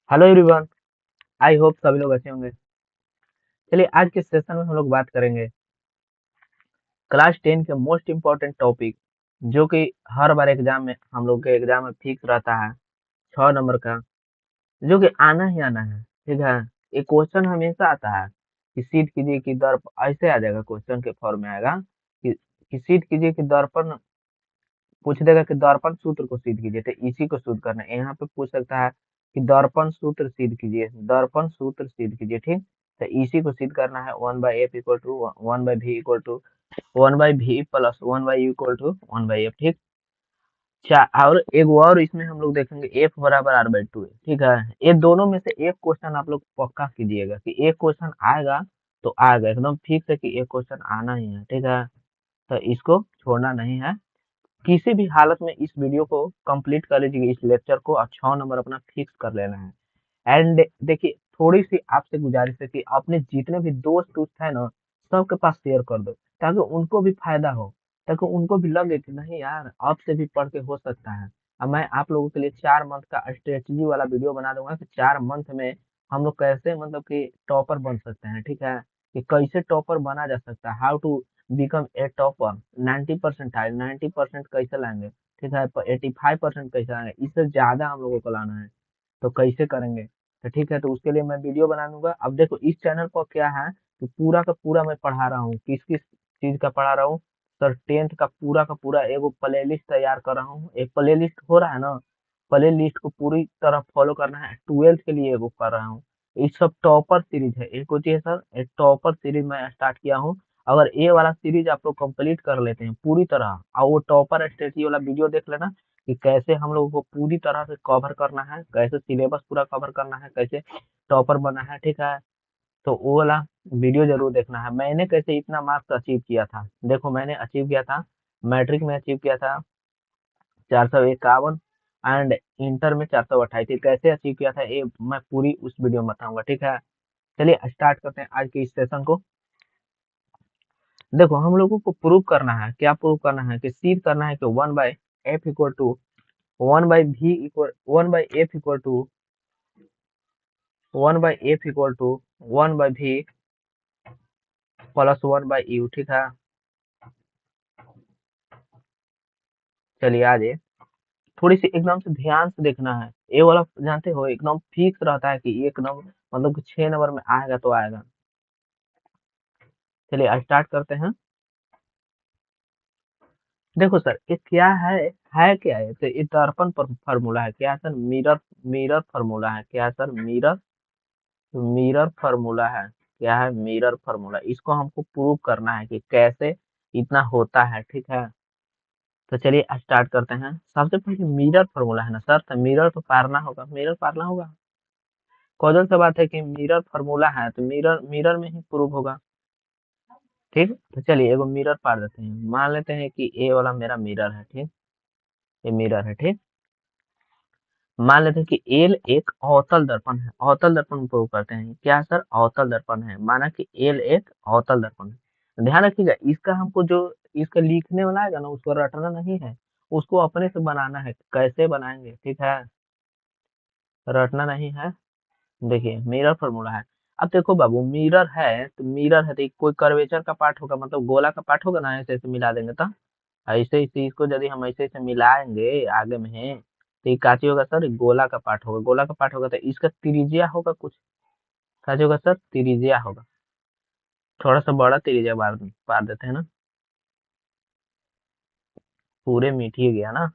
Hello everyone. I hope सभी लोग अच्छे होंगे। चलिए आज के सेशन में हम लोग बात करेंगे क्लास 10 के मोस्ट इम्पोर्टेंट टॉपिक, जो कि हर बार एग्जाम में हम लोग के एग्जाम में फिक्स रहता है, 6 नंबर का, जो कि आना ही आना है। ठीक है, ये क्वेश्चन हमेशा आता है कि सीध कीजिए कि दर्प ऐसे आ जाएगा, क्वेश्चन के फॉर्म में आएगा कि सीध कीजिए कि दर्पण पूछ देगा कि दर्पण सूत्र को सिद्ध कीजिए, तो इसी को सिद्ध करना है। यहाँ पे पूछ सकता है कि दर्पण सूत्र सिद्ध कीजिए, दर्पण सूत्र सिद्ध कीजिए। ठीक, तो इसी को सिद्ध करना है। 1/f equal to 1/v equal to 1/v plus 1/u equal to 1/f। ठीक, और एक और इसमें हम लोग देखेंगे f बराबर r/2 है। ठीक है, ये दोनों में से एक क्वेश्चन आप लोग पक्का कीजिएगा कि एक क्वेश्चन आएगा तो आएगा, एकदम फिक्स है कि एक क्वेश्चन आना ही है। ठीक है, तो इसको छोड़ना नहीं है। किसी भी हालत में इस वीडियो को कंप्लीट कर लीजिए, इस लेक्चर को, और 6 नंबर अपना फिक्स कर लेना है। एंड देखिए, थोड़ी सी आपसे गुजारिश है कि अपने जितने भी दोस्त उस्त है ना, सबके पास शेयर कर दो, ताकि उनको भी फायदा हो, ताकि उनको भी लगे कि नहीं यार, अब से भी पढ़ के हो सकता है। अब मैं आप लोगों के लिए 4 मंथ का स्ट्रेटजी वाला वीडियो बना दूंगा कि 4 मंथ में हम लोग कैसे मतलब कि टॉपर बन सकते हैं। ठीक है, कि कैसे टॉपर बना जा सकता है, how to become a topper. 90% आए, 90% कैसे लाएंगे, ठीक है, 85% कैसे लाएंगे, इससे ज्यादा हम लोगों को लाना है, तो कैसे करेंगे। तो ठीक है, तो उसके लिए मैं वीडियो बना दूंगा। अब देखो, इस चैनल पर क्या है कि पूरा का पूरा मैं पढ़ा रहा हूँ, किस किस चीज का पढ़ा रहा हूँ सर। 10th का पूरा एगो प्ले लिस्ट तैयार कर रहा हूँ। एक प्ले लिस्ट हो रहा है ना, प्ले लिस्ट को पूरी तरह फॉलो करना है। 12th के लिए एगो कर रहा हूँ। ये सब टॉपर सीरीज है, एक होती है सर, एक टॉपर सीरीज मैं स्टार्ट किया हूँ। अगर ये वाला सीरीज आप लोग कंप्लीट कर लेते हैं पूरी तरह, और वो टॉपर स्ट्रेटजी वाला वीडियो देख लेना कि कैसे हम लोगों को पूरी तरह से कवर करना है, कैसे सिलेबस पूरा कवर करना है, कैसे टॉपर बनना है। ठीक है, तो वो वाला वीडियो जरूर देखना है। मैंने कैसे इतना मार्क्स अचीव किया था, देखो मैंने अचीव किया था, मैट्रिक में अचीव किया था 451, एंड इंटर में 428। कैसे अचीव किया था ये मैं पूरी उस वीडियो में बताऊंगा। ठीक है, चलिए स्टार्ट करते हैं आज के इस सेशन को। देखो, हम लोगों को प्रूव करना है, क्या प्रूव करना है कि सिद्ध करना है कि 1/f equal to 1/v equal 1/f equal to 1/v plus 1/u। ठीक है, चलिए आगे, थोड़ी सी एकदम से ध्यान से देखना है। ये वाला जानते हो एकदम फिक्स रहता है कि एक नंबर मतलब कि 6 नंबर में आएगा तो आएगा। चलिए स्टार्ट करते हैं। देखो सर, ये क्या है क्या है, तो ये दर्पण पर फार्मूला है। क्या है सर? मिरर, मिरर फार्मूला है। क्या है सर? मिरर, मिरर फार्मूला है। क्या है? Mirror formula. इसको हमको प्रूव करना है कि कैसे इतना होता है। ठीक है, तो चलिए स्टार्ट करते हैं। सबसे पहले मिरर फार्मूला है ना सर, तो मिरर तो पारना होगा, मिरर पारना होगा। कौन सा बात है कि मिरर फार्मूला है तो मिरर मिरर में ही प्रूव होगा। ठीक, तो चलिए एगो मिरर पार देते हैं। मान लेते हैं कि ए वाला मेरा मिरर है। ठीक, ये मिरर है। ठीक, मान लेते हैं कि एल एक अवतल दर्पण है। अवतल दर्पण प्रूव करते हैं। क्या सर? अवतल दर्पण है, माना कि एल एक अवतल दर्पण है। ध्यान रखिएगा, इसका हमको जो इसका लिखने वाला है ना, उसको रटना नहीं है, उसको अपने से बनाना है। कैसे बनाएंगे? ठीक है, रटना नहीं है। देखिए मिरर फॉर्मूला है। अब देखो बाबू, मिरर है तो मिरर है तो एक कोई कर्वेचर का पार्ट होगा, मतलब गोला का पार्ट होगा ना, ऐसे ऐसे मिला देंगे तो ऐसे इसी इसको यदि हम ऐसे ऐसे मिलाएंगे आगे में, तो ये काची होगा सर? गोला का पार्ट होगा। गोला का पार्ट होगा तो इसका त्रिज्या होगा कुछ। काची होगा सर? त्रिज्या होगा। थोड़ा सा बड़ा त्रिज्या पार देते हैं ना, पूरे मीठी गया ना,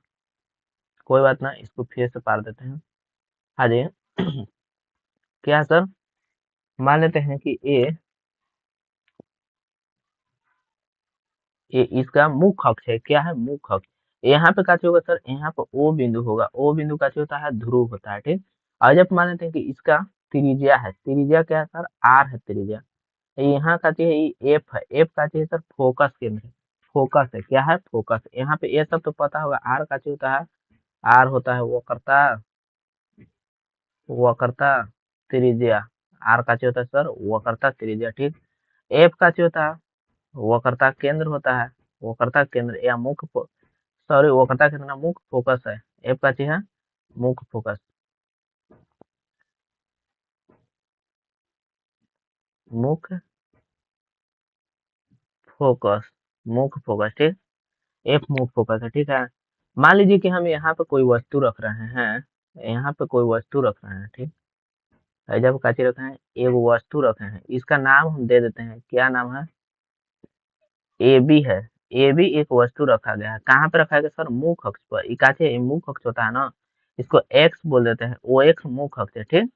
कोई बात ना, इसको फिर से पार देते हैं। हाँ जी। क्या है सर? मान लेते हैं कि ये इसका मुख्य अक्ष है। क्या है? मुख्य अक्ष। यहाँ पे का होगा सर? यहाँ पे ओ बिंदु होगा। ओ बिंदु का होता है? ध्रुव होता है। ठीक, और जब मान लेते हैं कि इसका त्रिज्या है, त्रिज्या क्या है सर? आर है त्रिज्या। यहाँ का है एफ है। एफ का है सर? फोकस केंद्र, फोकस है। क्या है? फोकस। यहाँ पे ये सब तो पता होगा। आर का होता है? आर होता है वक्रता, वक्रता त्रिज्या। आर का होता है सर? वक्रता त्रिज्या। ठीक, एफ का होता है? वक्रता केंद्र होता है। वक्रता केंद्र या मुख्य, सॉरी, वक्रता केंद्र ना, मुख्य फोकस है। एफ का है? मुख्य फोकस। मुख्य फोकस, मुख्य फोकस, ठीक। एफ मुख्य फोकस है, ठीक है। मान लीजिए कि हम यहाँ पे कोई वस्तु रख रहे हैं, यहाँ पे कोई वस्तु रख रहे हैं, ठीक है। जब काची रखे हैं, एक वस्तु रखे हैं, इसका नाम हम दे देते हैं, क्या नाम है, ए बी है। ए बी एक वस्तु रखा गया है, कहाँ पे रखा गया सर, मुख्य अक्ष पर। इकाचे मुख्य अक्ष होता है ना, इसको एक्स बोल देते हैं, ओ एक्स मुख्य अक्ष है, ठीक।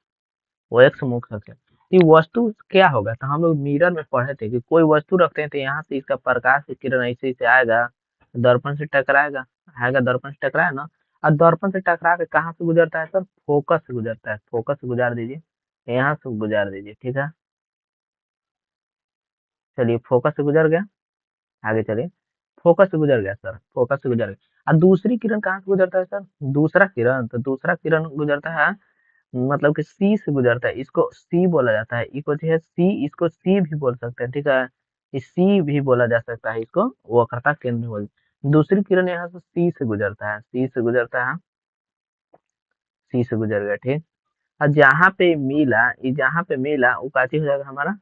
ओ एक्स मुख्य अक्ष है। ये वस्तु क्या होगा, तो हम लोग मिरर में पढ़े थे कि कोई वस्तु रखते हैं तो यहाँ से इसका प्रकाश की किरण ऐसे ऐसे आएगा, दर्पण से टकराएगा, आएगा दर्पण से टकराया ना, और दर्पण से टकरा के कहाँ से गुजरता है सर, फोकस से गुजरता है। फोकस से गुजार दीजिए, यहाँ से गुजार दीजिए, ठीक है। चलिए फोकस से गुजर गया, आगे चलिए। फोकस से गुजर गया सर, फोकस से गुजर गया। और दूसरी किरण कहाँ से गुजरता है सर, दूसरा किरण, तो दूसरा किरण गुजरता है, मतलब कि सी से गुजरता है, इसको सी बोला जाता है, इसको जो है सी, इसको सी भी बोल सकते हैं, ठीक है। इस सी भी बोला जा सकता है, इसको वक्रता केंद्र बोल। दूसरी किरण यहाँ से सी से गुजरता है, सी से गुजरता है, सी से गुजर गया, ठीक। और जहाँ पे मिला, ये जहाँ पे मिला वो काची हो जाएगा हमारा,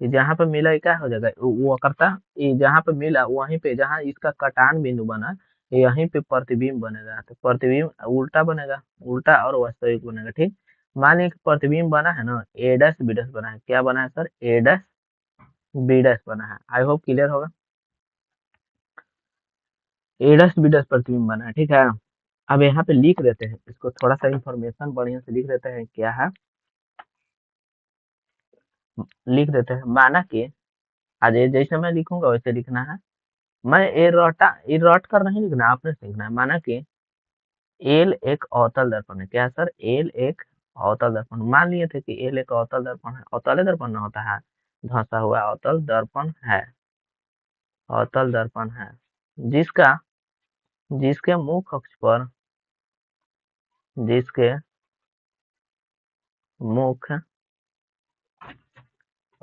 ये जहाँ पे मिला ये क्या हो जाएगा, वो करता, ये जहाँ पे मिला वहीं पे, जहाँ इसका कटान बिंदु बना, यहीं पे प्रतिबिंब बनेगा, तो प्रतिबिंब उल्टा बनेगा, उल्टा और वास्तविक बनेगा, ठीक। मान लीजिए कि प्रतिबिंब बना है ना, ए डैश बी डैश बना है, क्या बना है सर, ए डैश बी डैश बना है। आई होप क्लियर होगा, ए डैश बी डैश प्रतिबिंब बना है, ठीक है। अब यहाँ पे लिख देते हैं इसको, थोड़ा सा इंफॉर्मेशन बढ़िया से लिख देते हैं, क्या है, लिख देते हैं, माना कि आज जैसे मैं लिखूंगा वैसे लिखना है। मैं ये रट कर नहीं लिखना, आपने सीखना है। माना कि एल एक अवतल दर्पण है, क्या है सर, एल एक अवतल दर्पण। मान लिए थे कि एल एक अवतल दर्पण है, अवतल दर्पण ना होता है, धंसा हुआ अवतल दर्पण है, अवतल दर्पण है, जिसका, जिसके मुख्य अक्ष पर, जिसके मुख्य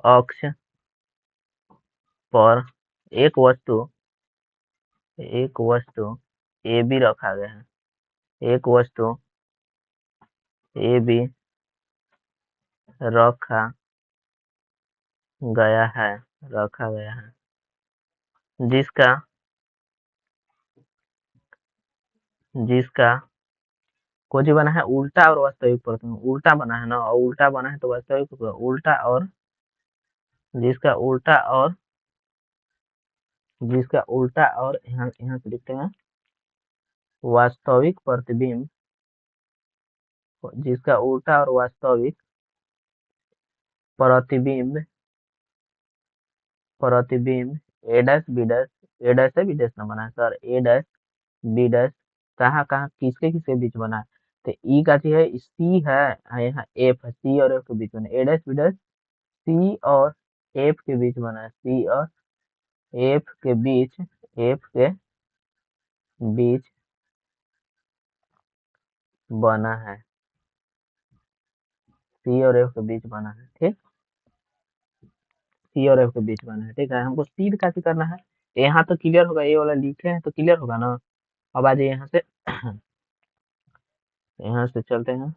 अक्ष पर एक वस्तु, एक वस्तु ए बी रखा गया है, एक वस्तु ए बी रखा गया है, रखा गया है, जिसका, जिसका कुछ बना है उल्टा और वास्तविक प्रतिबिंब, उल्टा बना है ना, और उल्टा बना है तो वास्तविक, उल्टा और, जिसका उल्टा और, जिसका उल्टा और, यहाँ यहाँ से लिखते हैं वास्तविक प्रतिबिंब, जिसका उल्टा और वास्तविक प्रतिबिंब, प्रतिबिंब ए dash B dash, A dash से बी डैश ना बना है सर, ए डैश बी डैश कहाँ कहाँ किसके किसके बीच बना है, तो ई का चीज है, सी है, यहाँ एफ है, सी और एफ के बीच बना है, ए डैश बी डैश सी और एफ के बीच बना है, सी और एफ के बीच, एफ के बीच बना है, सी और एफ के बीच बना है, ठीक। सी और एफ के बीच बना है, ठीक है। हमको सीध कैसे करना है, यहाँ तो क्लियर होगा, ये वाला लिखे हैं तो क्लियर होगा ना। अब आ जाइए यहाँ से, यहाँ से चलते हैं,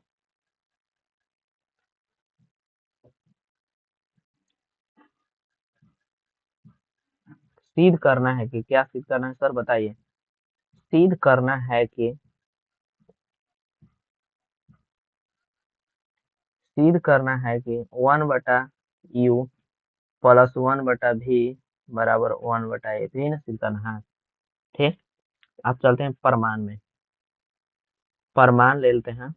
सीध करना है कि क्या सीध करना है सर बताइए, सीध करना है कि, सीध करना है कि 1/u प्लस 1/v बराबर 1/f, यही ना सीध करना है, ठीक। अब चलते हैं परमान में, परमान ले लेते हैं,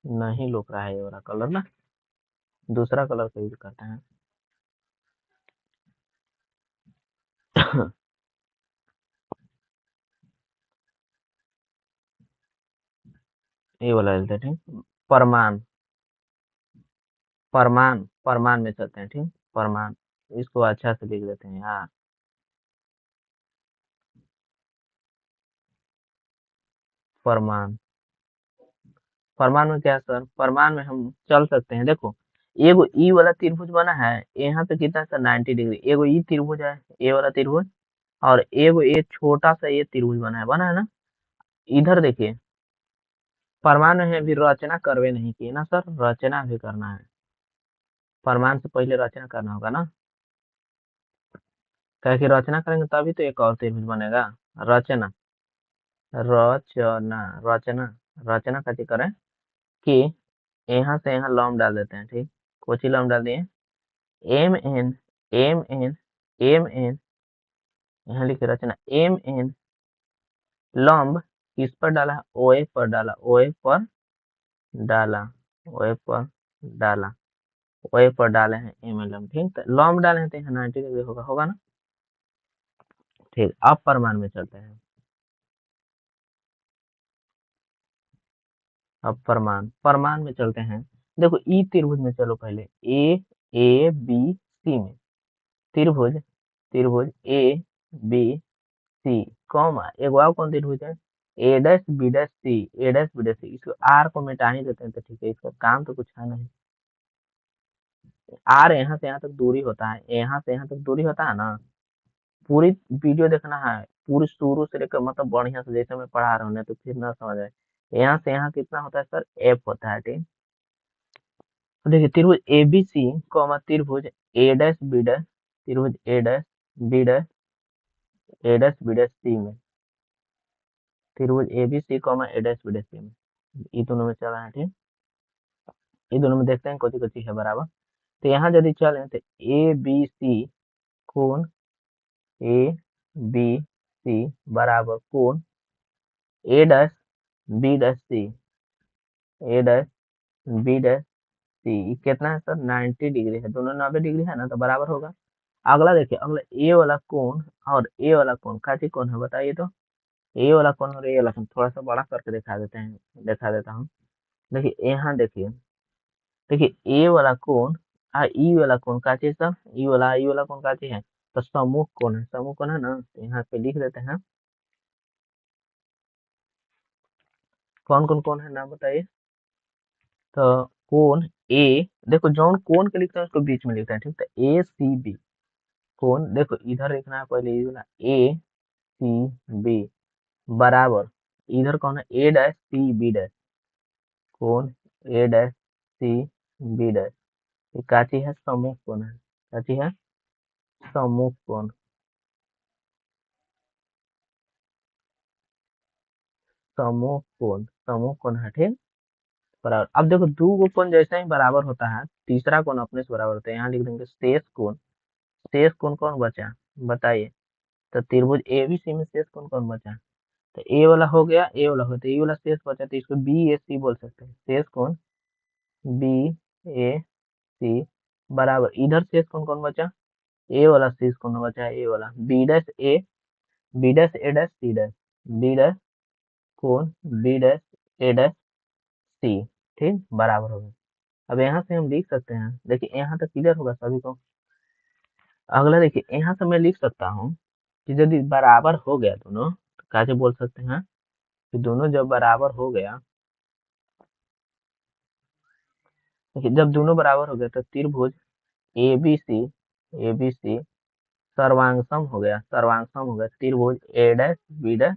नहीं लुक रहा है ये वाला कलर ना, दूसरा कलर का यूज करते हैं। ये वाला ले लेते हैं, ठीक। परमान, परमान, परमान में चलते हैं, ठीक। परमान, इसको अच्छा से लिख देते हैं यार, परमान। परमान में क्या है सर, परमान में हम चल सकते हैं, देखो एगो ई वाला त्रिभुज बना है, यहाँ पे कितना है सर 90 डिग्री, एगो ई त्रिभुज है, ए वाला त्रिभुज, और एगो ये छोटा सा ये त्रिभुज बना है ना, इधर देखिए फरमान में भी रचना करवे नहीं की ना सर, रचना भी करना है। फरमान से पहले रचना करना होगा ना, क्या कि रचना करेंगे तभी तो एक और त्रिभुज बनेगा। रचना, रचना, रचना, रचना कैसे करें कि यहाँ से यहाँ लॉम डाल देते हैं, ठीक। कुछ ही लॉम डाल दिए, M N, M N, M N, यहाँ लिखे रचना एम एन, लंब किस पर डाला, ओए पर डाला, ओए पर डाला, ओए पर डाला, ओए पर डाले हैं एम एन लंब, ठीक। तो लंब डाले हैं तो यहाँ 90 डिग्री होगा, होगा ना, ठीक। अब परमाणु में चलते हैं, अब परमाणु में चलते हैं। देखो ई त्रिभुज में चलो पहले, ए बी सी में, त्रिभुज, त्रिभुज ए बी सी, कॉमा एक और कौन त्रिभुज है, ए डैश बी डैश सी, ए डैश बी डैश सी। इसको आर को मिटा ही देते हैं तो ठीक है, इसका काम तो कुछ है नहीं। आर यहाँ से यहाँ तक दूरी होता है, यहाँ से यहाँ तक दूरी होता है ना। पूरी वीडियो देखना है, पूरी शुरू से लेकर मतलब बढ़िया से, जैसे मैं पढ़ा रहा हूँ ना, तो फिर ना समझ आए। यहाँ से यहाँ कितना होता है सर, एफ होता है, ठीक। तो देखिए त्रिभुज ए बी सी, कॉमा त्रिभुज ए डैश बी डैश, त्रिभुज A dash B dash, A dash B dash C में, त्रिभुज A B C comma A dash B dash C में, ये दोनों में चला है, ठीक। ये दोनों में देखते हैं कोची कोची है बराबर। तो यहाँ यदि चले तो ए बी सी कोण, ए बी सी बराबर कोण ए डैश बी डैश सी, ए डैश बी डैश सी, कितना है सर, 90 डिग्री है, दोनों 90 डिग्री है ना, तो बराबर होगा। अगला देखिए, अगला ए वाला कोण और ए वाला कोण काची कोण है बताइए तो। ए वाला कोण और ए वाला कोण थोड़ा सा बड़ा करके दिखा देते हैं, दिखा देता हूँ। देखिए यहाँ देखिए, देखिए ए वाला कोण ई वाला कोण काची सब, ई वाला कोण काची है, तो सम्मुख कोण है, सम्मुख कोण है ना, तो यहाँ पे लिख देते हैं कौन कौन कौन है नाम बताइए। तो कोण ए, देखो जौन कोण के लिखते हैं उसको बीच में लिखते हैं, ठीक। तो ए सी बी कोण, देखो इधर लिखना है पहले, ये वाला ए सी बी बराबर, इधर कौन है, ए डैश सी बी डैश, कोण ए डैश सी बी डैश, ये काची है, सम्मुख कोण है, काची है, सम्मुख कोण, समूह कोण, समूह कोण है, ठीक। बराबर। अब देखो दो को कोण जैसे ही बराबर होता है, तीसरा कोण अपने से बराबर होता है, यहाँ लिख देंगे शेष कोण। शेष कोण कौन बचा बताइए, तो त्रिभुज एबीसी में शेष कोण कौन बचा, तो ए वाला हो गया, ए वाला हो गया, तो ए वाला शेष बचा, तो इसको बी ए सी बोल सकते हैं, शेष कोण बी ए सी बराबर, इधर शेष कोण कौन बचा, ए वाला शेष कोण बचा, ए वाला B dash A, B dash A dash C dash, B dash कोण B dash A dash C, ठीक, बराबर हो गया। अब यहाँ से हम लिख सकते हैं, देखिए यहाँ तक क्लियर होगा सभी को। अगला देखिए, यहाँ से मैं लिख सकता हूँ कि यदि बराबर हो गया दोनों, तो कैसे बोल सकते हैं कि दोनों जब बराबर हो गया, देखिए जब दोनों बराबर हो गया तो त्रिभुज ए बी सी सर्वांगसम हो गया, सर्वांगसम हो गया त्रिभुज A dash B dash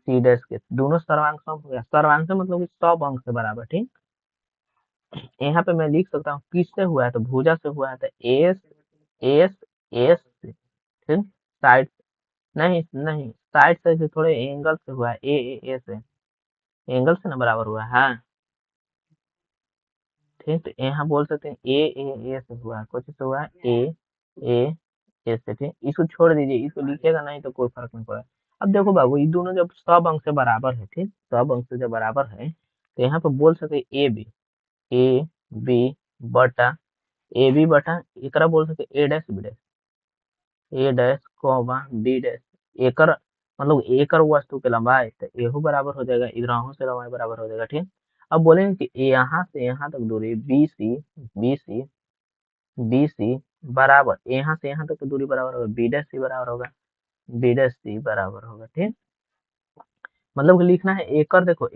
C dash के, दोनों सर्वांगसम हो गया। सर्वांगसम मतलब कि सब अंक से बराबर, ठीक। यहाँ पे मैं लिख सकता हूँ किससे हुआ है, तो भुजा से हुआ है, तो एस एस एस से, ठीक। साइड, नहीं नहीं, साइड से थोड़े एंगल से हुआ है, ए से, एंगल से ना बराबर हुआ है, हाँ, ठीक। तो यहाँ बोल सकते हैं ए से हुआ है, कुछ से हुआ है ए ए से, ठीक। इसको छोड़ दीजिए, इसको लिखिएगा नहीं तो कोई फर्क नहीं पड़ा। अब देखो बाबू, ये दोनों जब सब अंक से बराबर है, ठीक, सब अंक से जब बराबर है, तो यहाँ पे बोल सकते हैं ए बी बटा, ए बी बटा एकरा बोल सकते ए dash B dash, A dash comma B dash, एकर मतलब एकर वस्तु के लंबाई, तो एहू बराबर हो जाएगा, इधरहू से लंबाई बराबर हो जाएगा, ठीक। अब बोलेंगे कि यहाँ से यहाँ तक दूरी बी सी बी सी बराबर, यहाँ से यहाँ तक की दूरी बराबर होगा, बी डैश सी बराबर होगा, बी डैश सी बराबर होगा, ठीक। मतलब कि लिखना है एकर, देखो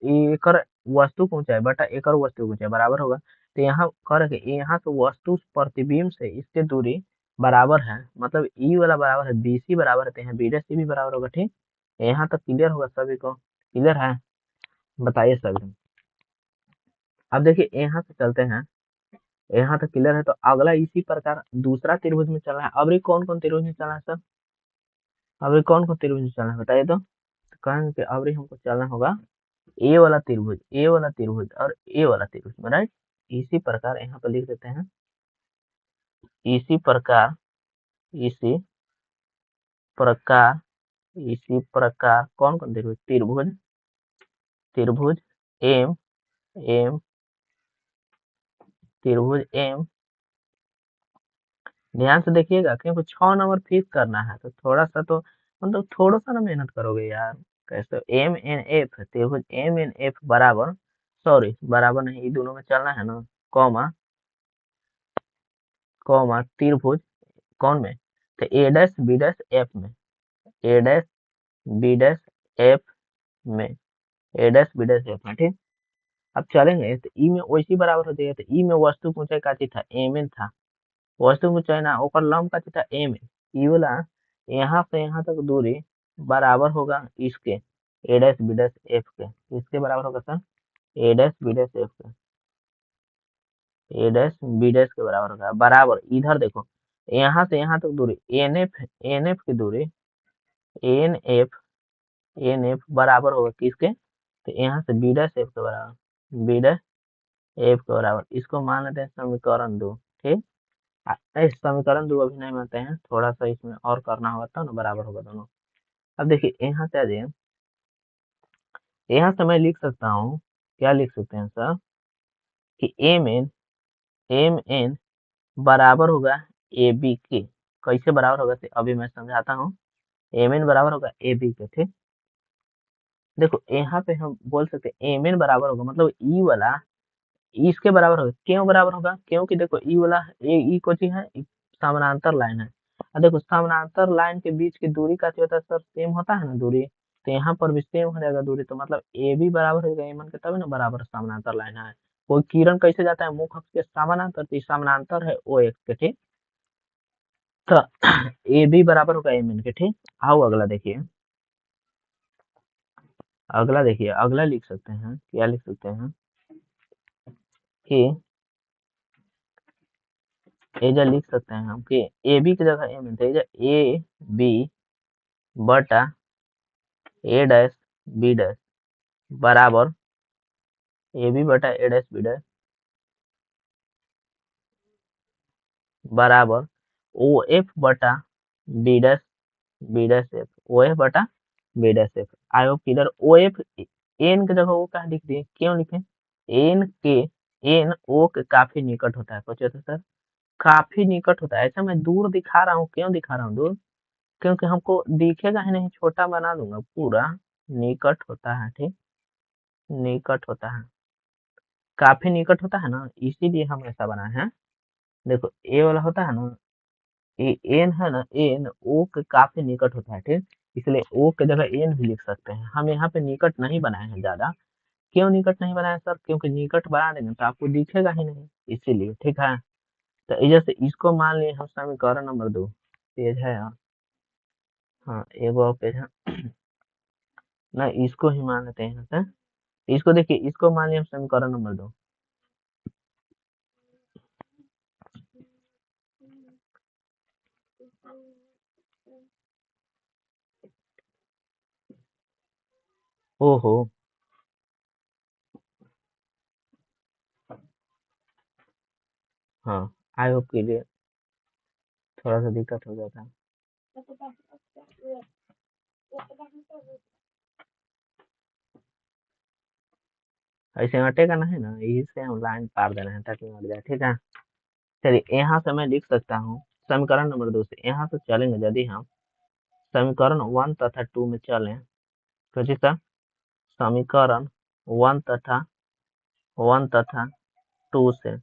एकर वस्तु की ऊंचाई बटा एकर वस्तु की ऊंचाई बराबर होगा। तो यहाँ करके यहाँ से वस्तु प्रतिबिंब से इसके दूरी बराबर है, मतलब ई वाला बराबर है बी सी बराबर है, तो यहाँ बी डैश सी भी बराबर होगा, ठीक। यहाँ तक क्लियर होगा सभी को, क्लियर है। बताइए सर। अब देखिए यहाँ से चलते हैं, यहाँ तक क्लियर है, तो अगला इसी प्रकार दूसरा त्रिभुज में चलना है। अब ये कौन कौन त्रिभुज में चलना है सर? अब ये कौन कौन त्रिभुज में चलना है बताइए तो कहेंगे कि अब ये हमको चलना होगा ए वाला त्रिभुज, ए वाला त्रिभुज और ए वाला त्रिभुज में, राइट। इसी प्रकार यहाँ पर लिख देते हैं, इसी प्रकार, इसी प्रकार, इसी प्रकार कौन कौन त्रिभुज? त्रिभुज, त्रिभुज एम, एम, त्रिभुज एम। ध्यान से देखिएगा क्योंकि 6 नंबर फिक्स करना है, तो थोड़ा सा तो मतलब थोड़ा सा ना मेहनत करोगे यार। कैसे? एम एन एफ, त्रिभुज एम एन एफ बराबर, सॉरी बराबर नहीं, ये दोनों में चलना है ना, कॉमा, कॉमा त्रिभुज कौन में? तो ए डैश बी डैश एफ में, ए डैश बी डैश एफ में, ए डैश बी डैश एफ में, ठीक। अब चलेंगे तो ई में वैसी बराबर हो जाएगा, तो ई में वस्तु की ऊंचाई का चीज था? एम एन था। वस्तु की ऊंचाई ना ओकर लंब का चीज था एम एन। ई वाला यहाँ से यहाँ तक दूरी बराबर होगा इसके, ए डैश बी डैश एफ के। इसके बराबर होगा सर ए डैश बी डैश एफ के, ए डैश बी डैश के बराबर होगा। बराबर इधर देखो, यहाँ से यहाँ तक दूरी एन एफ, एन एफ की दूरी, एन एफ, एन एफ बराबर होगा किसके? तो यहाँ से बी डैश एफ के बराबर, बी डैश एफ के बराबर। इसको मान लेते हैं समीकरण 2, ठीक। इस समीकरण 2 अभी नहीं मानते हैं, थोड़ा सा इसमें और करना होगा तब ना बराबर होगा दोनों। अब देखिए यहाँ से आ जाइए, यहाँ से मैं लिख सकता हूँ, क्या लिख सकते हैं सर, कि एम एन, एम एन बराबर होगा ए बी के। कैसे बराबर होगा तो अभी मैं समझाता हूँ। एम एन बराबर होगा ए बी के, ठीक। देखो यहाँ पे हम बोल सकते हैं एम एन बराबर होगा, मतलब ई वाला इसके बराबर होगा। क्यों बराबर होगा? क्योंकि देखो ई वाला, ए ई को चीज है, समानांतर लाइन है। और देखो समानांतर लाइन के बीच की दूरी का होता है सर, सेम होता है ना दूरी, तो यहाँ पर भी सेम हो जाएगा दूरी, तो मतलब ए भी बराबर हो जाएगा एम एन के, तभी ना बराबर समानांतर लाइन है। कोई किरण कैसे जाता है मुख अक्ष के समानांतर, तो ये समानांतर है ओ एक्स के, ठीक। तो ए बी बराबर होगा एम एन के, ठीक। आओ अगला देखिए, अगला देखिए, अगला लिख सकते हैं, क्या लिख सकते हैं कि एजा लिख सकते हैं हम कि ए बी की जगह एम एन, तो एजा ए बी बटा ए डैश बी डैश बराबर ए बी बटा ए डैश बी डैश बराबर ओ एफ बटा B dash, B dash F, O F बटा B dash F. I hope इधर ओ एफ एन की जगह ओ क्या लिख दिए, क्यों लिखे? एन के, एन ओ के काफी निकट होता है, सोचे तो सर, काफी निकट होता है। ऐसा मैं दूर दिखा रहा हूँ, क्यों दिखा रहा हूँ दूर? क्योंकि हमको दिखेगा ही नहीं, छोटा बना दूंगा पूरा। निकट होता है, ठीक, निकट होता है, काफी निकट होता है ना, इसीलिए हम ऐसा बनाए हैं। देखो ए वाला होता है ना, ए एन है ना, एन ओ के काफी निकट होता है, ठीक। इसलिए ओ के जगह एन भी लिख सकते हैं हम। यहाँ पे निकट नहीं बनाए हैं ज्यादा। क्यों निकट नहीं बनाया सर? क्योंकि निकट बना देंगे तो आपको दिखेगा ही नहीं, इसीलिए, ठीक है। तो इधर से इसको मान लिए हम समीकरण नंबर 2, पेज है यार, हाँ एगो और पेज है ना, इसको ही मान लेते हैं यहाँ से। इसको देखिए, इसको मान लिया हम समीकरण नंबर 2। ओहो, हाँ, आई होप के लिए थोड़ा सा दिक्कत हो जाता है। ऐसे हटेगा नहीं ना, यही से हम लाइन पार देना है ताकि हट जाए, ठीक है। चलिए यहाँ से मैं लिख सकता हूँ समीकरण नंबर 2 से। यहाँ से चलेंगे यदि हम समीकरण 1 तथा 2 में चलें, तो जी सर, समीकरण 1 तथा 2 से,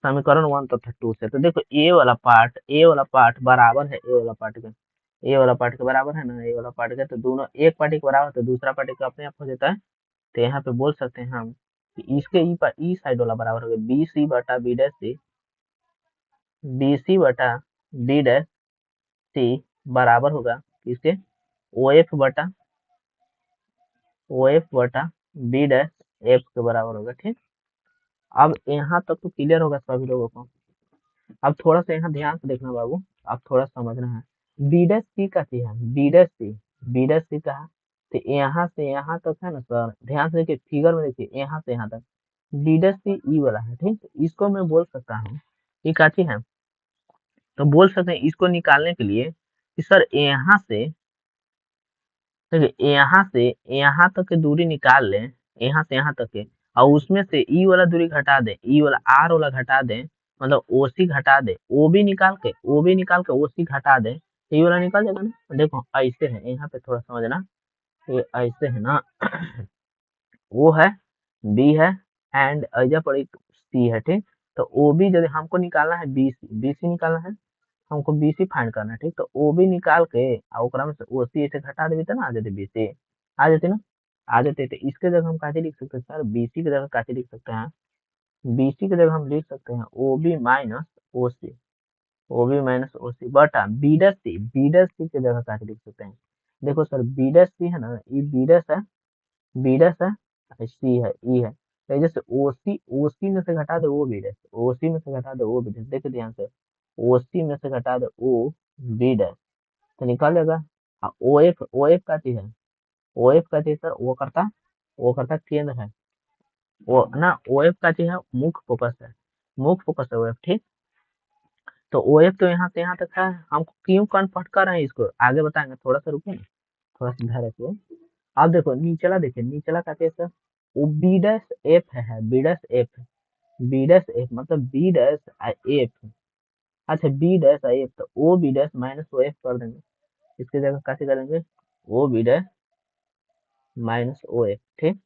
समीकरण 1 तथा 2 से, तो देखो ए वाला पार्ट, ए वाला पार्ट बराबर है ए वाला पार्ट के, ए वाला पार्ट के बराबर है ना, ए वाला पार्ट के, तो दोनों एक पार्ट के बराबर, तो दूसरा पार्ट का अपने आप हो जाता है। तो यहाँ पे बोल सकते हैं हम कि इसके ई पर ई साइड वाला बराबर हो गया बी सी बटा बी डैश सी, बी सी बटा बी डैश सी बराबर होगा किसके? ओ एफ बटा ओ एफ बटा बी डैश एफ के बराबर होगा। ठीक, अब यहाँ तक तो क्लियर होगा सभी लोगों को। अब थोड़ा सा यहाँ ध्यान से देखना बाबू, अब थोड़ा समझना है। बी डैश सी का सी है, बी डैश सी, बी डैश सी का है, तो यहाँ से यहाँ तक है ना सर, ध्यान से देखिए फिगर में, देखिए यहाँ से यहाँ तक बी डैश सी ई वाला है। ठीक, तो इसको मैं बोल सकता हूँ ये काची है, तो बोल सकते हैं इसको निकालने के लिए कि सर यहाँ से, देखिए यहाँ से यहाँ तक की दूरी निकाल लें, यहाँ से यहाँ तक के, और उसमें से ई वाला दूरी घटा दें, ई वाला आर वाला घटा दें, मतलब ओसी घटा दे, ओ भी निकाल के, ओ भी निकाल के ओसी घटा दे, तो ई वाला निकल जाएगा ना। देखो ऐसे है, यहाँ पे थोड़ा समझना, ये ऐसे है ना, ओ है, बी है, एंड अजा पर एक सी है। ठीक, तो ओ बी यदि हमको निकालना है, बी सी, बी सी निकालना है हमको, बी सी फाइंड करना है। ठीक, तो ओ बी निकाल के आ ओकरा में से ओ सी ऐसे घटा देबी तो ना आ जाती बी सी, आ जाती ना, आ जाते। तो इसके जगह हम काहे लिख सकते हैं सर, बी सी की जगह काहे लिख सकते हैं, बी सी की जगह हम लिख सकते हैं ओ बी माइनस ओ सी, ओ बी माइनस ओ सी बटा बी डैश सी, बी डैश सी की जगह काहे लिख सकते हैं। देखो सर बी डैश सी है ना, ये बी डैश है, बी डैश है, सी है, ई है, तो जैसे ओ सी में से घटा दे ओ बी डैश, ओ सी में से घटा दे ओ बी डैश, देखिए ध्यान से, ओ सी में से घटा दे ओ बी डैश, तो निकाल लेगा। ओ एफ का चीज है, ओ एफ का चीज सर वो करता केंद्र है, वो ना ओ एफ का चीज है मुख्य फोकस है, मुख्य फोकस है ओ एफ। ठीक, तो ओ एफ तो यहाँ से यहाँ तक है, हमको क्यों कन्वर्ट कर रहे हैं इसको आगे बताएंगे, थोड़ा सा रुकिए ना, थोड़ा सा धैर्य रखिए। अब देखो नीचला, देखिए नीचला का चीज सर, वो बी डैश एफ है, B dash F, B dash F मतलब बी डैश एफ, अच्छा बी डैश एफ, तो O B dash minus O F कर देंगे, इसकी जगह कैसे करेंगे, O B dash minus O F. ठीक,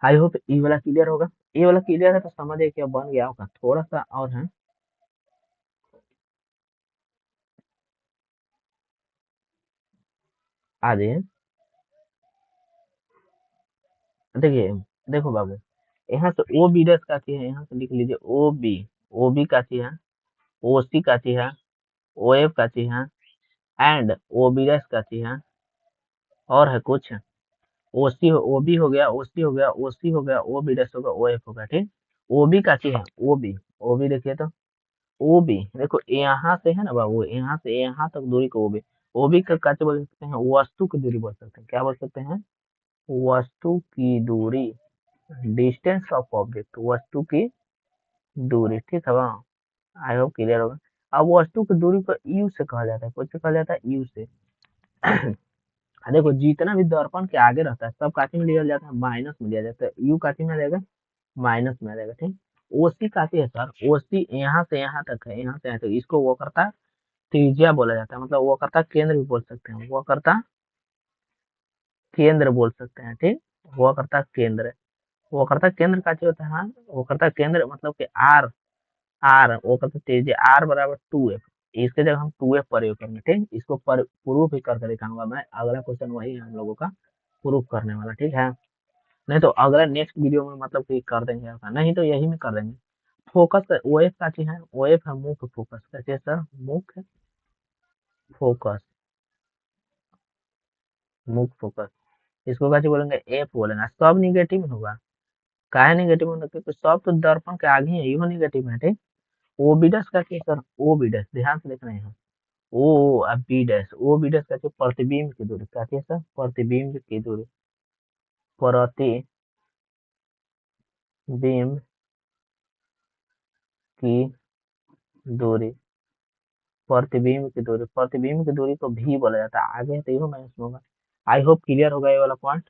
आई होप ई वाला क्लियर होगा, ये वाला क्लियर है तो समझिए कि अब बन गया होगा, थोड़ा सा और है, आ जाइए। देखिए, देखो बाबू, यहाँ से ओ बी डैश का है, यहाँ से लिख लीजिए ओ बी का है, ओ सी का है, ओ एफ का है, एंड ओ बी डैश का है, और है कुछ, ओ सी ओ बी हो गया, ओ सी हो गया, ओ सी हो गया, ओ बी डैश होगा, ओ एफ होगा। ठीक, ओ बी का है, ओ बी देखिए तो, ओ बी देखो यहाँ से है ना बाबू, यहाँ से यहाँ तक दूरी को ओ बी का क्या बोल सकते हैं, वस्तु की दूरी बोल सकते हैं, क्या बोल सकते हैं, वस्तु की दूरी, डिस्टेंस ऑफ ऑब्जेक्ट, वस्तु की दूरी। ठीक है वहाँ, आई होप क्लियर होगा। अब वस्तु की दूरी को यू से कहा जाता है, कुछ कहा जाता है यू से। देखो जितना भी दर्पण के आगे रहता है सब काठी में लिया जाता है, माइनस में लिया जाता है, यू काठी में आ जाएगा, माइनस में आ जाएगा। ठीक, ओसी काठी है सर, ओसी यहाँ से यहाँ तक है, यहाँ से यहाँ तक, इसको वो करता त्रिज्या बोला जाता है, मतलब वो करता केंद्र भी बोल सकते हैं, वो करता केंद्र बोल सकते हैं। ठीक, वो करता केंद्र, वो करता केंद्र का जो होता है, हाँ वो करता केंद्र मतलब कि आर, आर वो करता त्रिज्या आर बराबर 2f, इसके जगह हम 2f प्रयोग करेंगे। ठीक, इसको प्रूफ ही करके दिखाऊंगा मैं, अगला क्वेश्चन वही है हम लोगों का प्रूफ करने वाला। ठीक है, नहीं तो अगला नेक्स्ट वीडियो में मतलब कि कर देंगे ऐसा, नहीं तो यही में कर देंगे। फोकस ओ एफ का चीज है, ओ एफ है मुख्य फोकस, कैसे सर, मुख्य फोकस, मुख्य फोकस, इसको कैसे बोलेंगे, एफ बोलेंगे, सब निगेटिव में होगा, काहे निगेटिव होगा, क्योंकि सब तो दर्पण के आगे है, इहो निगेटिव है। ठीक, ओ बी डैश का सर, ओ बी डैश ध्यान से देख रहे हैं, ओ अब B dash, O B dash का प्रतिबिंब की दूरी, क्या है सर, प्रतिबिंब की दूरी, प्रतिबिंब की दूरी, प्रतिबिंब की दूरी को भी बोला जाता है, आगे है तो इहो माइनस में होगा। आई होप क्लियर होगा ये वाला पॉइंट।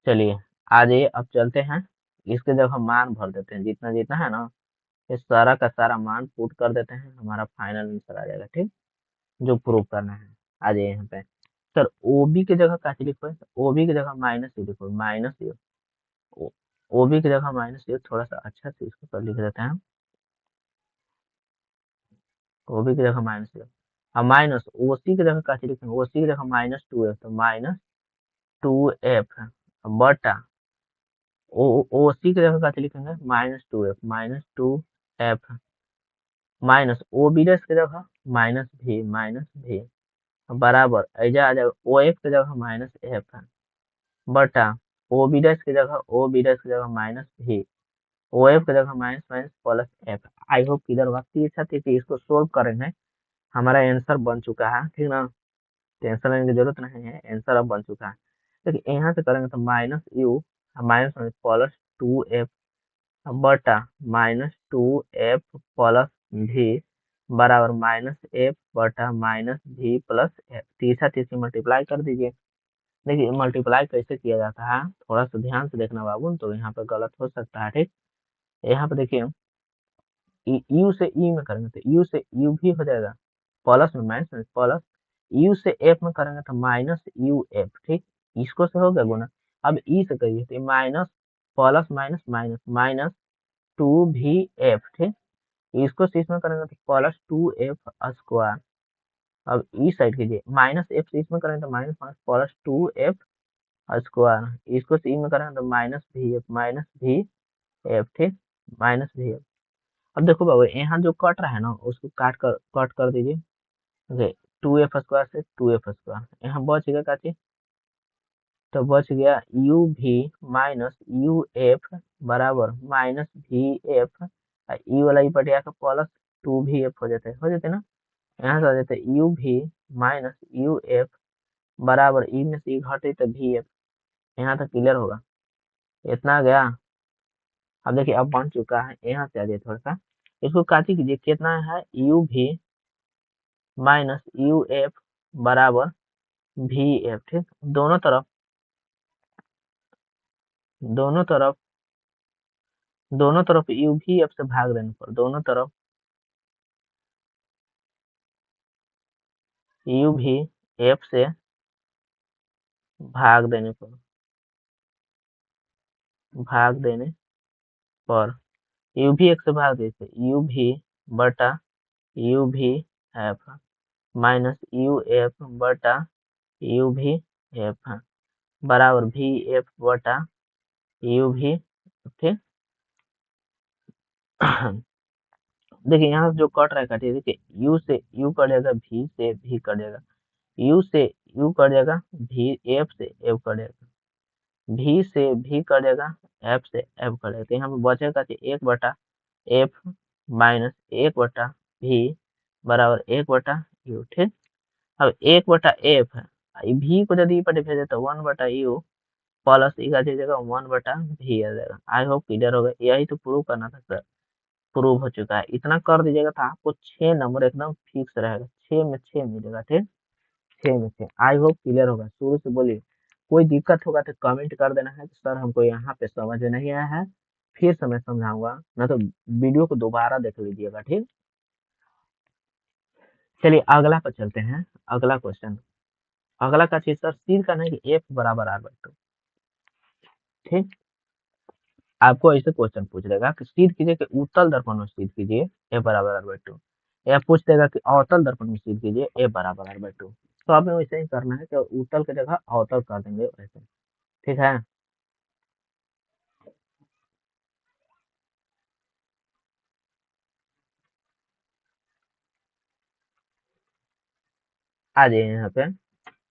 चलिए आ जाइए, अब चलते हैं, इसके जब हम मान भर देते हैं, जितना जितना है ना, ये सारा का सारा मान पुट कर देते हैं, हमारा फाइनल आंसर आ जाएगा। ठीक, जो प्रूव करना है, आ जाइए यहाँ पे। सर ओबी की जगह क्या लिखो, ओबी की जगह माइनस यू लिखो, माइनस यू, ओबी की जगह माइनस यू, थोड़ा सा अच्छा से इसको कर लिख देते हैं, ओबी की जगह माइनस यू, अब माइनस ओसी की जगह क्या लिखेंगे, ओसी की जगह -2f, तो -2f बटा ओसी की जगह क्या लिखेंगे, -2f, -2f minus O B dash की जगह माइनस भी, बराबर ऐजा आ जाएगा ओ एफ की जगह माइनस एफ है बटा ओ बी डैश की जगह माइनस भी ओ एफ की जगह minus minus plus F. I hope clear होगा। अच्छा ठीक है, इसको सोल्व करेंगे, हमारा आंसर बन चुका है, ठीक ना। टेंशन लेने की जरूरत नहीं है, आंसर अब बन चुका है। देखिए यहाँ से करेंगे तो minus you minus plus two F बटा माइनस टू एफ प्लस भी बराबर माइनस एफ बटा माइनस भी प्लस एफ। तीसरा तीसरी मल्टीप्लाई कर दीजिए। देखिए मल्टीप्लाई कैसे किया जाता है, थोड़ा सा ध्यान से देखना बाबू, तो यहाँ पे गलत हो सकता है, ठीक। यहाँ पे देखिए यू से ई में करेंगे तो यू से यू भी हो जाएगा, प्लस में माइनस में प्लस, यू से एफ में करेंगे तो माइनस यू एफ, ठीक। इसको से हो गया गुना। अब ई से करिए तो minus plus minus minus minus two भी एफ, ठीक। इसको से इसमें करेंगे तो प्लस टू एफ स्क्वायर। अब ई साइड कीजिए, माइनस एफ से इसमें करेंगे तो minus minus plus two F square. इसको से ई में करेंगे तो माइनस भी एफ, ठीक, माइनस भी एफ। अब देखो बाबू यहाँ जो कट रहा है ना उसको कट कर दीजिए। ओके, टू एफ स्क्वायर से टू एफ स्क्वायर, यहाँ बच गया का चीज, तो बच गया यू भी माइनस यू एफ बराबर माइनस भी एफ, ई वाला ई पट गया प्लस टू भी एफ हो जाते ना। यहाँ से आ जाते यू भी माइनस यू एफ बराबर ई में से ई घटे तो भी एफ। यहाँ तक क्लियर होगा, इतना आ गया। अब देखिए अब बन चुका है, यहाँ से आ जाए थोड़ा सा, इसको काटी कीजिए, कितना है यू भी माइनस यू एफ बराबर भी एफ, ठीक। दोनों तरफ दोनों तरफ दोनों तरफ यू भी एफ से भाग देने पर, दोनों तरफ यू भी एफ से भाग देने पर भाग देने पर यू भी एक से भाग देते यू भी बटा यू भी एफ माइनस यू एफ बटा यू भी एफ बराबर भी एफ बटा यू भी, ठीक। देखिए यहाँ से जो कट रहा है काटिए, देखिए यू से यू कट जाएगा, भी से भी कट जाएगा, यू से यू कट जाएगा, भी एफ से एफ कट जाएगा, भी से भी कट जाएगा, एफ से एफ कट जाएगा। तो यहाँ पे बचेगा कि एक बटा एफ माइनस एक बटा भी बराबर एक बटा यू, ठीक। अब एक बटा एफ है, भी को यदि पटे भेजे तो वन बटा यू प्लस ई का जगह वन बटा भी आ जाएगा। आई होप क्लियर होगा, यही तो प्रूव करना था सर, प्रूव हो चुका है। इतना कर दीजिएगा तो आपको 6 नंबर एकदम फिक्स रहेगा, 6 में 6 मिलेगा, ठीक। 6 में 6। आई होप क्लियर होगा। शुरू से बोलिए, कोई दिक्कत होगा तो कमेंट कर देना है कि सर हमको यहाँ पे समझ में नहीं आया है, फिर से मैं समझाऊंगा, ना तो वीडियो को दोबारा देख लीजिएगा, ठीक। चलिए अगला पर चलते हैं। अगला क्वेश्चन, अगला का चीज सर सीध का नहीं कि एफ बराबर आर बाई टू, ठीक। आपको ऐसे क्वेश्चन पूछ लेगा कि सीध कीजिए कि उत्तल दर्पण में सीध कीजिए ए बराबर आर बाई टू, या पूछ देगा कि अवतल दर्पण में सीध कीजिए ए बराबर आर बाई टू। तो हमें वैसे ही करना है कि उत्तल की जगह अवतल कर देंगे वैसे, ठीक है। आ जाइए यहाँ पे,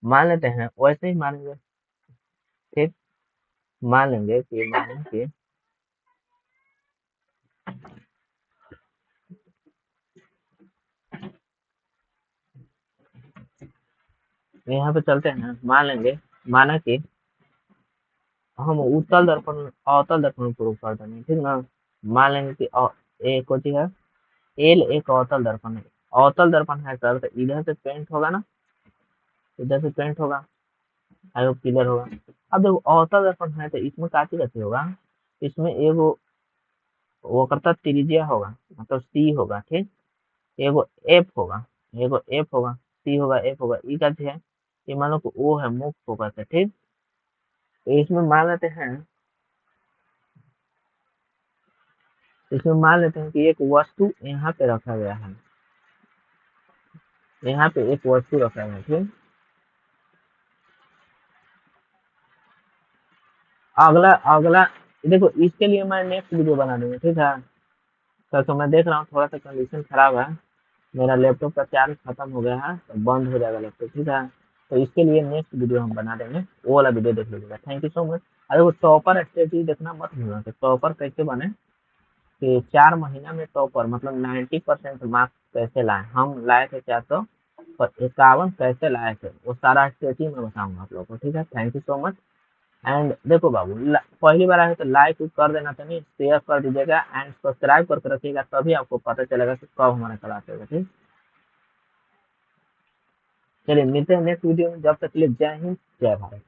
मान लेते हैं वैसे ही मानेंगे, ठीक। मान लेंगे कि यहाँ पे चलते हैं, मान लेंगे, माना कि हम उत्तल दर्पण अवतल दर्पण में प्रूव कर देंगे, ठीक ना। मान लेंगे कि एक होती है एल, एक अवतल दर्पण है, अवतल दर्पण है सर, तो इधर से पेंट होगा ना, इधर से पेंट होगा। आई होप क्लियर होगा। अब देखो अवतल दर्पण है तो इसमें काफी कैसे होगा, इसमें एगो वो करता त्रिज्या होगा, मतलब सी होगा, ठीक। एगो एफ होगा, एगो एफ होगा, सी होगा, एफ होगा, ई का है, ये मान लो कि ओ है मुक्त फोकस है, ठीक। तो इसमें मान लेते हैं, इसमें मान लेते हैं कि एक वस्तु यहाँ पे रखा गया है, यहाँ पे एक वस्तु रखा गया है, ठीक। अगला अगला देखो, इसके लिए मैं नेक्स्ट वीडियो बना दूंगा, ठीक है। तो मैं देख रहा हूँ थोड़ा सा कंडीशन खराब है, मेरा लैपटॉप का चार्ज खत्म हो गया है, तो बंद हो जाएगा लैपटॉप, ठीक है। तो इसके लिए नेक्स्ट वीडियो हम बना देंगे, वो वाला वीडियो देख लीजिएगा। Thank you so much. अरे वो टॉपर स्ट्रेटेजी देखना मत भूलना कि टॉपर कैसे बने, कि 4 महीना में टॉपर मतलब 90% मार्क्स कैसे लाए। हम लाए थे 451 कैसे लाए थे, वो सारा स्ट्रेटेजी मैं बताऊंगा आप लोगों को, ठीक है। Thank you so much. And देखो बाबू, पहली बार आए तो लाइक कर देना, तो नहीं शेयर कर दीजिएगा एंड सब्सक्राइब करके रखिएगा, तभी आपको पता चलेगा कि कब हमारा क्लास होगा, ठीक। चलिए मिलते हैं नेक्स्ट वीडियो में, जब तक के लिए जय हिंद जय भारत।